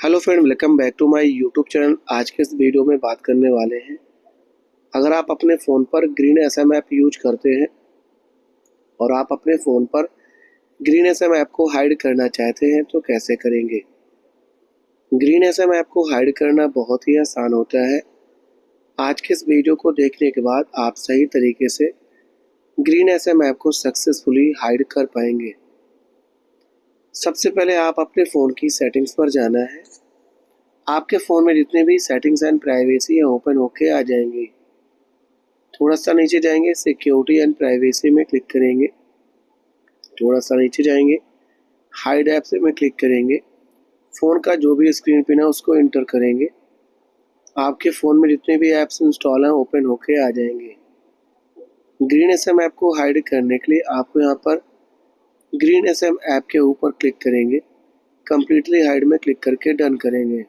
Hello friend, welcome back to my YouTube channel. आज के इस वीडियो में बात करने वाले हैं, अगर आप अपने फ़ोन पर ग्रीन एसएम ऐप यूज करते हैं और आप अपने फ़ोन पर ग्रीन एसएम ऐप को हाइड करना चाहते हैं तो कैसे करेंगे। ग्रीन एसएम ऐप को हाइड करना बहुत ही आसान होता है। आज के इस वीडियो को देखने के बाद आप सही तरीके से ग्रीन एसएम ऐप को सक्सेसफुली हाइड कर पाएंगे। सबसे पहले आप अपने फ़ोन की सेटिंग्स पर जाना है। आपके फ़ोन में जितने भी सेटिंग्स एंड प्राइवेसी है ओपन होके आ जाएंगी। थोड़ा सा नीचे जाएंगे, सिक्योरिटी एंड प्राइवेसी में क्लिक करेंगे। थोड़ा सा नीचे जाएंगे, हाइड ऐप से में क्लिक करेंगे। फ़ोन का जो भी स्क्रीन पिन है उसको इंटर करेंगे। आपके फ़ोन में जितने भी ऐप्स इंस्टॉल हैं ओपन होके आ जाएंगे। ग्रीन एसएम ऐप को हाइड करने के लिए आपको यहाँ पर ग्रीन एसएम ऐप के ऊपर क्लिक करेंगे। कम्प्लीटली हाइड में क्लिक करके डन करेंगे।